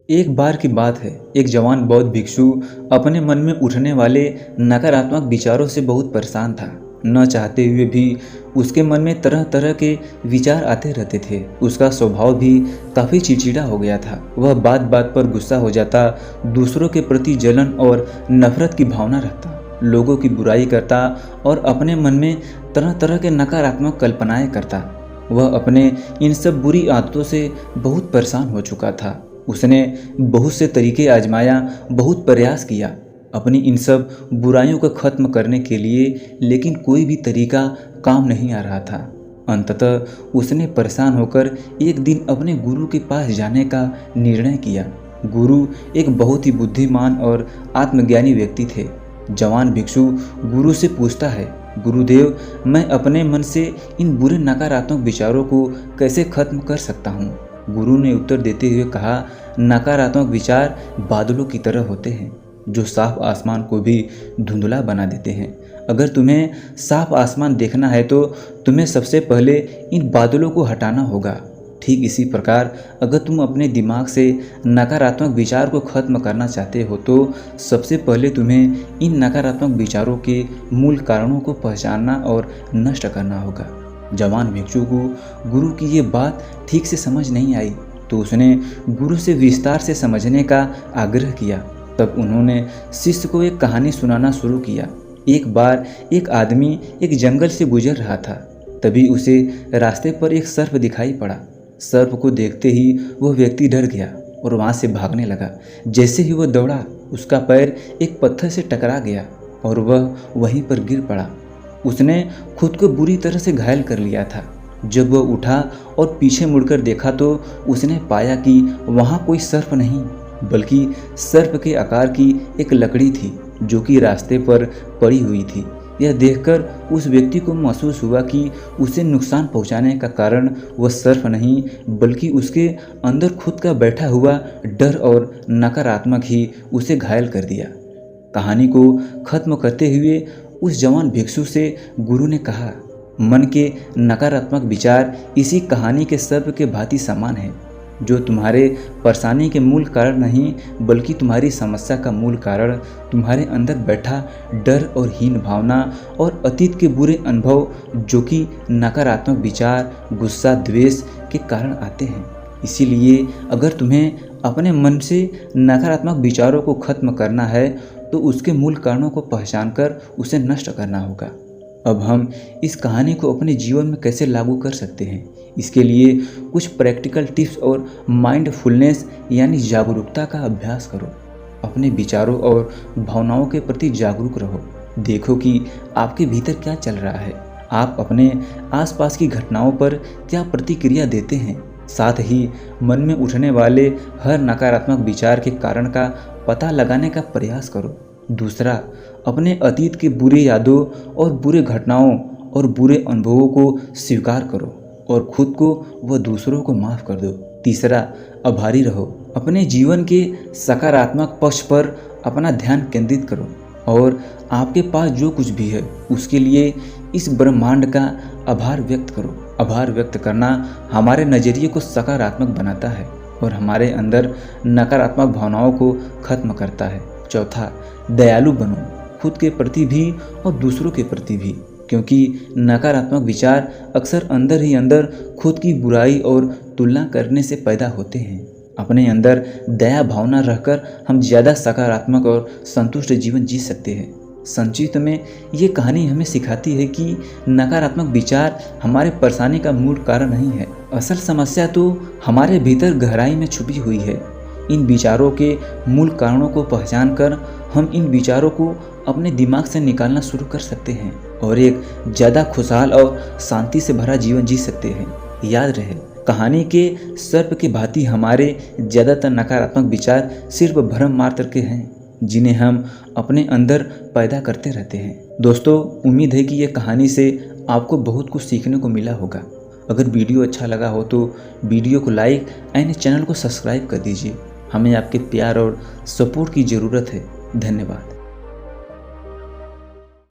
एक बार की बात है, एक जवान बौद्ध भिक्षु अपने मन में उठने वाले नकारात्मक विचारों से बहुत परेशान था। न चाहते हुए भी उसके मन में तरह तरह के विचार आते रहते थे। उसका स्वभाव भी काफ़ी चिड़चिड़ा हो गया था। वह बात बात पर गुस्सा हो जाता, दूसरों के प्रति जलन और नफरत की भावना रखता, लोगों की बुराई करता और अपने मन में तरह तरह के नकारात्मक कल्पनाएं करता। वह अपने इन सब बुरी आदतों से बहुत परेशान हो चुका था। उसने बहुत से तरीके आजमाया, बहुत प्रयास किया अपनी इन सब बुराइयों को ख़त्म करने के लिए, लेकिन कोई भी तरीका काम नहीं आ रहा था। अंततः उसने परेशान होकर एक दिन अपने गुरु के पास जाने का निर्णय किया। गुरु एक बहुत ही बुद्धिमान और आत्मज्ञानी व्यक्ति थे। जवान भिक्षु गुरु से पूछता है, गुरुदेव, मैं अपने मन से इन बुरे नकारात्मक विचारों को कैसे खत्म कर सकता हूँ? गुरु ने उत्तर देते हुए कहा, नकारात्मक विचार बादलों की तरह होते हैं जो साफ आसमान को भी धुंधला बना देते हैं। अगर तुम्हें साफ आसमान देखना है तो तुम्हें सबसे पहले इन बादलों को हटाना होगा। ठीक इसी प्रकार अगर तुम अपने दिमाग से नकारात्मक विचार को खत्म करना चाहते हो तो सबसे पहले तुम्हें इन नकारात्मक विचारों के मूल कारणों को पहचानना और नष्ट करना होगा। जवान भिक्षु को गुरु की ये बात ठीक से समझ नहीं आई, तो उसने गुरु से विस्तार से समझने का आग्रह किया। तब उन्होंने शिष्य को एक कहानी सुनाना शुरू किया। एक बार एक आदमी एक जंगल से गुजर रहा था। तभी उसे रास्ते पर एक सर्प दिखाई पड़ा। सर्प को देखते ही वह व्यक्ति डर गया और वहाँ से भागने लगा। जैसे ही वह दौड़ा, उसका पैर एक पत्थर से टकरा गया और वह वहीं पर गिर पड़ा। उसने खुद को बुरी तरह से घायल कर लिया था। जब वह उठा और पीछे मुड़कर देखा तो उसने पाया कि वहाँ कोई सर्प नहीं, बल्कि सर्प के आकार की एक लकड़ी थी जो कि रास्ते पर पड़ी हुई थी। यह देखकर उस व्यक्ति को महसूस हुआ कि उसे नुकसान पहुंचाने का कारण वह सर्प नहीं, बल्कि उसके अंदर खुद का बैठा हुआ डर और नकारात्मक ही उसे घायल कर दिया। कहानी को खत्म करते हुए उस जवान भिक्षु से गुरु ने कहा, मन के नकारात्मक विचार इसी कहानी के सर्प के भांति समान है, जो तुम्हारे परेशानी के मूल कारण नहीं, बल्कि तुम्हारी समस्या का मूल कारण तुम्हारे अंदर बैठा डर और हीन भावना और अतीत के बुरे अनुभव, जो कि नकारात्मक विचार, गुस्सा, द्वेष के कारण आते हैं। इसीलिए अगर तुम्हें अपने मन से नकारात्मक विचारों को खत्म करना है तो उसके मूल कारणों को पहचानकर उसे नष्ट करना होगा। अब हम इस कहानी को अपने जीवन में कैसे लागू कर सकते हैं, इसके लिए कुछ प्रैक्टिकल टिप्स और माइंडफुलनेस यानी जागरूकता का अभ्यास करो। अपने विचारों और भावनाओं के प्रति जागरूक रहो। देखो कि आपके भीतर क्या चल रहा है। आप अपने आसपास की घटनाओं पर क्या प्रतिक्रिया देते हैं। साथ ही मन में उठने वाले हर नकारात्मक विचार के कारण का पता लगाने का प्रयास करो। दूसरा, अपने अतीत के बुरे यादों और बुरे घटनाओं और बुरे अनुभवों को स्वीकार करो और खुद को व दूसरों को माफ़ कर दो। तीसरा, आभारी रहो। अपने जीवन के सकारात्मक पक्ष पर अपना ध्यान केंद्रित करो और आपके पास जो कुछ भी है उसके लिए इस ब्रह्मांड का आभार व्यक्त करो। आभार व्यक्त करना हमारे नज़रिए को सकारात्मक बनाता है और हमारे अंदर नकारात्मक भावनाओं को खत्म करता है। चौथा, दयालु बनो, खुद के प्रति भी और दूसरों के प्रति भी, क्योंकि नकारात्मक विचार अक्सर अंदर ही अंदर खुद की बुराई और तुलना करने से पैदा होते हैं। अपने अंदर दया भावना रहकर हम ज़्यादा सकारात्मक और संतुष्ट जीवन जी सकते हैं। संक्षिप्त में ये कहानी हमें सिखाती है कि नकारात्मक विचार हमारे परेशानी का मूल कारण नहीं है। असल समस्या तो हमारे भीतर गहराई में छुपी हुई है। इन विचारों के मूल कारणों को पहचानकर हम इन विचारों को अपने दिमाग से निकालना शुरू कर सकते हैं और एक ज़्यादा खुशहाल और शांति से भरा जीवन जी सकते हैं। याद रहे, कहानी के सर्प के भांति हमारे ज़्यादातर नकारात्मक विचार सिर्फ भ्रम मात्र के हैं, जिन्हें हम अपने अंदर पैदा करते रहते हैं। दोस्तों, उम्मीद है कि ये कहानी से आपको बहुत कुछ सीखने को मिला होगा। अगर वीडियो अच्छा लगा हो तो वीडियो को लाइक एंड चैनल को सब्सक्राइब कर दीजिए। हमें आपके प्यार और सपोर्ट की ज़रूरत है। धन्यवाद।